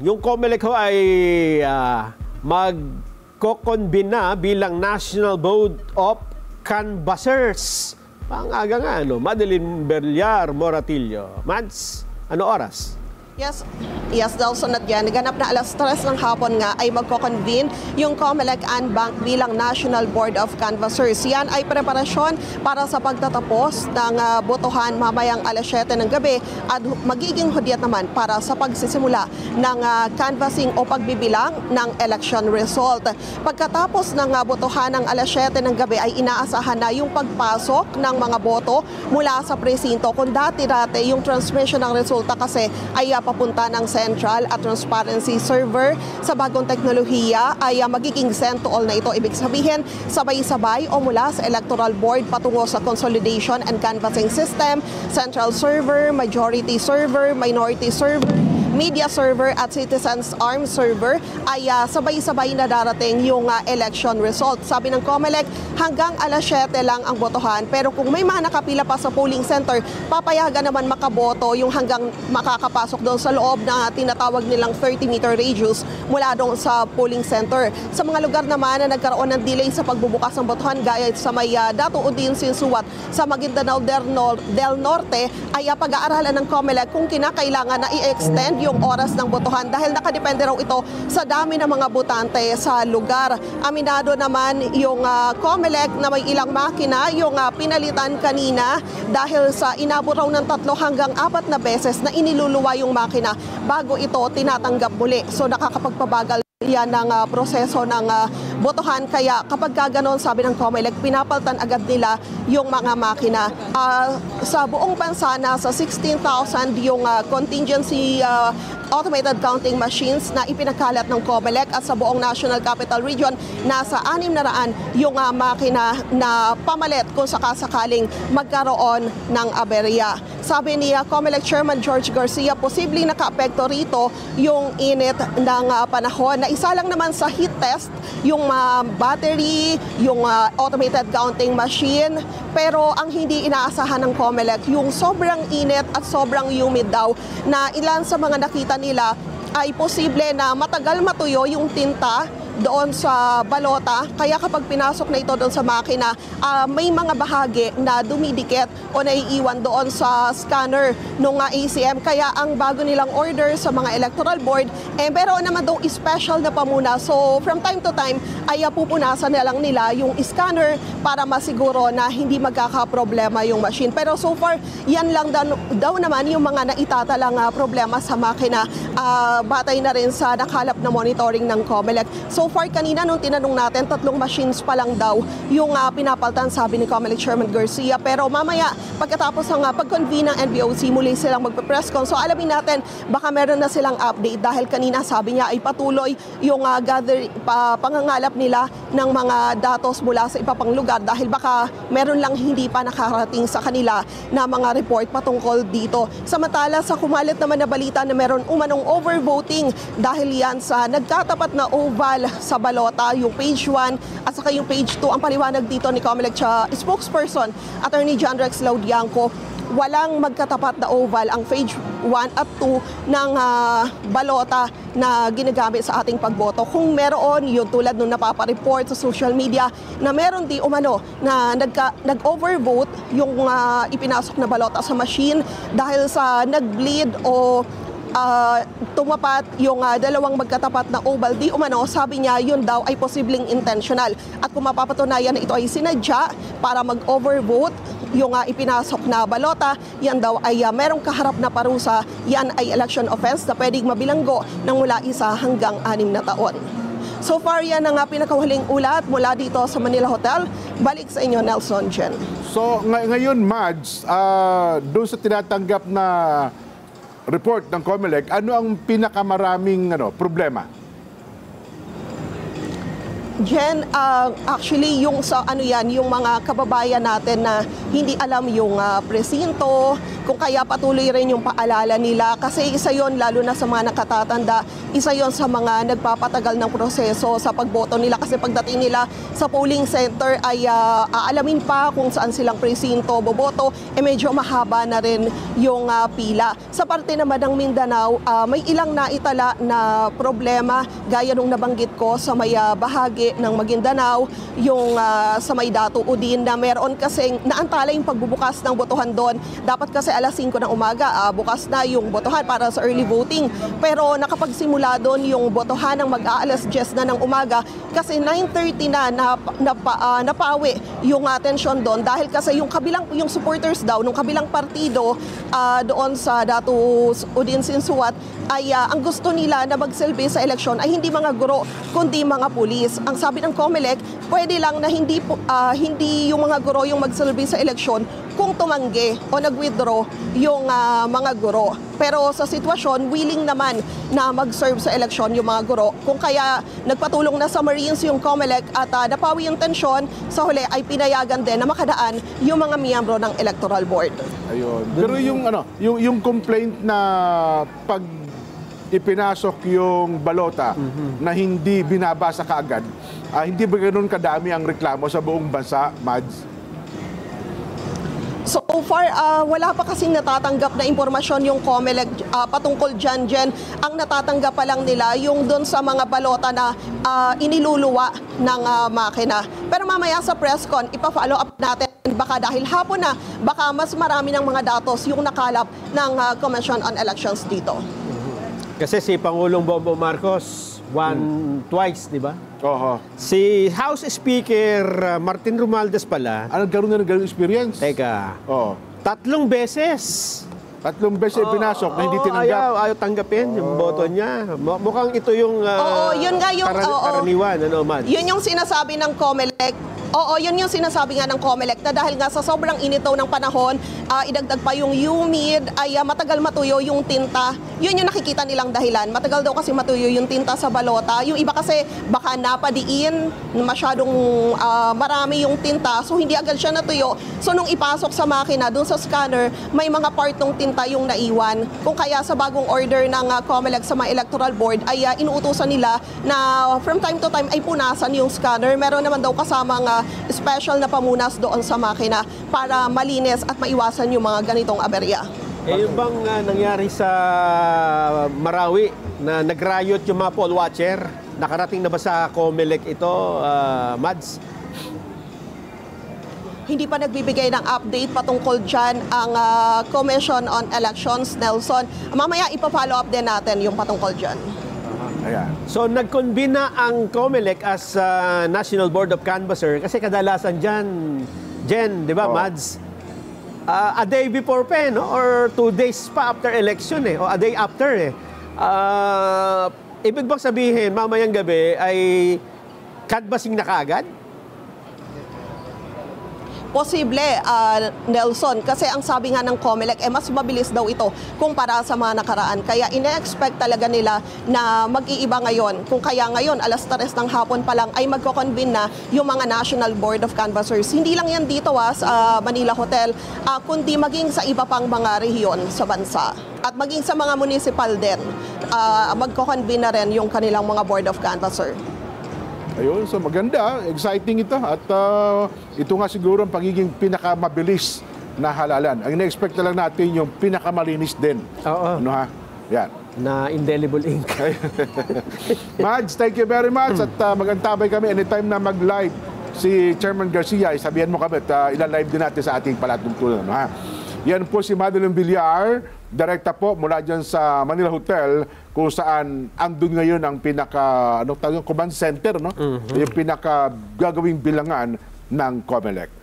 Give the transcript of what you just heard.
Yung COMELEC ho ay magko-convene na bilang National Board of Canvassers. Pangaga nga, Madeline Berliar Moratillo. Mads, ano oras? Yes, Delson at yan. Ganap na alas 3 ng hapon nga ay magko-convene yung COMELEC and Bank bilang National Board of Canvassers. Yan ay preparasyon para sa pagtatapos ng botohan mamayang alas 7 ng gabi at magiging hudyat naman para sa pagsisimula ng canvassing o pagbibilang ng election result. Pagkatapos ng botohan ng alas 7 ng gabi ay inaasahan na yung pagpasok ng mga boto mula sa presinto. Kung dati-dati yung transmission ng resulta kasi ay papunta ng central at transparency server, sa bagong teknolohiya ay magiging send to all na ito. Ibig sabihin, sabay-sabay o mula sa electoral board patungo sa consolidation and canvassing system, central server, majority server, minority server, media server at citizens arm server ay sabay-sabay na darating yung election result. Sabi ng COMELEC, hanggang alas 7 lang ang botohan, pero kung may mga nakapila pa sa polling center, papayagan naman makaboto yung hanggang makakapasok doon sa loob na tinatawag nilang 30-meter radius mula doon sa polling center. Sa mga lugar naman na nagkaroon ng delay sa pagbubukas ng botohan, gaya sa may Dato Udin Sinsuat sa Maguindanao del Norte, ay pag-aaralan ng COMELEC kung kinakailangan na i-extend yung oras ng botohan dahil nakadepende raw ito sa dami ng mga botante sa lugar. Aminado naman yung COMELEC na may ilang makina yung pinalitan kanina dahil sa inabot raw ng 3 hanggang 4 na beses na iniluluwa yung makina bago ito tinatanggap muli. So nakakapagpabagal yan ng proseso ng botohan. Kaya kapag ganoon, sabi ng COMELEC, pinapaltan agad nila yung mga makina. Sa buong bansa, nasa 16,000 yung contingency automated counting machines na ipinakalat ng COMELEC at sa buong National Capital Region, nasa 600 yung makina na pamalit kung sakasakaling magkaroon ng aberya. Sabi ni COMELEC Chairman George Garcia, posibleng nakaapekto rito yung init ng panahon na isa lang naman sa heat test, yung battery, yung automated counting machine, pero ang hindi inaasahan ng COMELEC, yung sobrang init at sobrang humid daw na ilan sa mga nakita nila ay posible na matagal matuyo yung tinta doon sa balota. Kaya kapag pinasok na ito doon sa makina, may mga bahagi na dumidikit o naiiwan doon sa scanner ng ACM. Kaya ang bago nilang order sa mga electoral board, meron naman daw special na pamuna. So from time to time ay pupunasan na lang nila yung scanner para masiguro na hindi magkakaproblema yung machine. Pero so far, yan lang daw naman yung mga naitatalang problema sa makina. Batay na rin sa nakalap na monitoring ng COMELEC. So far, kanina nung tinanong natin, 3 machines pa lang daw yung pinapaltan, sabi ni COMELEC Chairman Garcia. Pero mamaya, pagkatapos ng pag-convene ng NBOC, muli silang magpe-press con. So alamin natin, baka meron na silang update dahil kanina sabi niya ay patuloy yung pangangalap nila ng mga datos mula sa iba pang lugar dahil baka meron lang hindi pa nakarating sa kanila na mga report patungkol dito. Samantala, sa kumalit naman na balita na meron umanong overvoting dahil yan sa nagtatapat na oval sa balota, yung page 1 at saka yung page 2. Ang paliwanag dito ni COMELEC spokesperson, Attorney John Rex Laudianco, walang magkatapat na oval ang page 1 at 2 ng balota na ginagamit sa ating pagboto. Kung meron, yun tulad nung napapareport sa social media na meron di umano na nag-overvote yung ipinasok na balota sa machine dahil sa nag-bleed o tumapat yung 2 magkatapat na oval, di umano, sabi niya yun daw ay posibleng intentional. At kung mapapatunayan na ito ay sinadya para mag-overvote yung ipinasok na balota, yan daw ay merong kaharap na parusa. Yan ay election offense na pwedeng mabilanggo ng mula 1 hanggang 6 na taon. So far, yan ang pinakahuling ulat mula dito sa Manila Hotel. Balik sa inyo, Nelson, Jen. So ngayon, Mads, doon sa tinatanggap na report ng COMELEC, ano ang pinakamaraming problema? Jen, actually yung sa ano yan, yung mga kababayan natin na hindi alam yung presinto, kung kaya patuloy rin yung paalala nila kasi isa yon lalo na sa mga nakatatanda, isa yon sa mga nagpapatagal ng proseso sa pagboto nila kasi pagdating nila sa polling center ay aalamin pa kung saan silang presinto boboto, medyo mahaba na rin yung pila. Sa parte naman ng Mindanao, may ilang naitala na problema gaya nung nabanggit ko sa may bahagi ng Maguindanao, yung sa may Dato Udin na meron kasing naantala yung pagbubukas ng botohan doon. Dapat kasi alas 5 ng umaga, bukas na yung botohan para sa early voting. Pero nakapagsimula doon yung botohan ng mag-aalas 10 na ng umaga kasi 9:30 na napawi yung atensyon doon dahil kasi yung supporters daw ng kabilang partido doon sa Dato Udin Sinsuat ay ang gusto nila na magsilbi sa eleksyon ay hindi mga guro kundi mga pulis. Ang sabi ng COMELEC, pwede lang na hindi yung mga guro yung magsilbi sa eleksyon kung tumanggi o nag-withdraw yung mga guro. Pero sa sitwasyon, willing naman na mag-serve sa eleksyon yung mga guro. Kung kaya nagpatulong na sa Marines yung COMELEC at napawi yung tensyon, sa huli ay pinayagan din na makadaan yung mga miyembro ng Electoral Board. Ayun. Pero yung complaint na pag ipinasok yung balota na hindi binabasa kaagad, hindi ba ganoon kadami ang reklamo sa buong bansa, Mads? So far, wala pa kasing natatanggap na impormasyon yung COMELEC patungkol dyan, Jen. Ang natatanggap pa lang nila yung doon sa mga balota na iniluluwa ng makina. Pero mamaya sa press con, ipa-follow up natin. Baka dahil hapon na, baka mas marami ng mga datos yung nakalap ng Commission on Elections dito. Kasi si Pangulong Bongbong Marcos, twice, di ba? Oho. Si House Speaker Martin Romualdez pala, Nagkaroon na ng ganung experience? teka, Oo. 3 beses. 3 beses pinasok na hindi tinanggap. Ayaw tanggapin yung boto niya. Mukhang ito yung Oo, yun nga yung karaniwan, ano, Mads? Yun yung sinasabi ng COMELEC. Oo, yun yung sinasabi nga ng COMELEC na dahil nga sa sobrang initaw ng panahon, idagdag pa yung humid, ay matagal matuyo yung tinta. Yun yung nakikita nilang dahilan. Matagal daw kasi matuyo yung tinta sa balota. Yung iba kasi baka napadiin, masyadong marami yung tinta, so hindi agad siya natuyo. So nung ipasok sa makina, dun sa scanner, may mga part ng tinta yung naiwan. Kung kaya sa bagong order ng COMELEC sa mga electoral board, ay inuutusan nila na from time to time ay punasan yung scanner. Meron naman daw kasamang special na pamunas doon sa makina para malinis at maiwasan yung mga ganitong aberya. Yung bang nangyari sa Marawi na nag-riot yung mga poll watcher? Nakarating na ba sa COMELEC ito, Mads? Hindi pa nagbibigay ng update patungkol dyan ang Commission on Elections, Nelson. Mamaya ipa-follow up din natin yung patungkol dyan. Ayan. So nag-convene na ang COMELEC as National Board of Canvasser kasi kadalasan dyan, Jen, di ba, Mads? A day before pa, no? Or 2 days pa after election, o a day after, ibig bang sabihin, mamayang gabi ay canvassing na kaagad? Posible, Nelson, kasi ang sabi nga ng COMELEC, mas mabilis daw ito kumpara sa mga nakaraan. Kaya ine-expect talaga nila na mag-iiba ngayon. Kung kaya ngayon, alas 3 ng hapon pa lang, ay magko-convene na yung mga National Board of Canvassers. Hindi lang yan dito sa Manila Hotel, kundi maging sa iba pang mga rehiyon sa bansa. At maging sa mga municipal din, magko-convene na rin yung kanilang mga Board of Canvasser. Ayun, so maganda, exciting ito. At ito nga siguro ang pagiging pinakamabilis na halalan. Ang ina-expect na lang natin yung pinakamalinis din. Oo. Ano ha? Yan. Na indelible ink. Mads, thank you very much. At magantabay kami anytime na mag-live si Chairman Garcia. Sabihan mo kami at ila-live din natin sa ating palatuntunan. Ano ha? Yan po si Madeline Villar, direkta po mula dyan sa Manila Hotel, kung saan andun ngayon ang command center, no? Yung pinaka gagawing bilangan ng COMELEC.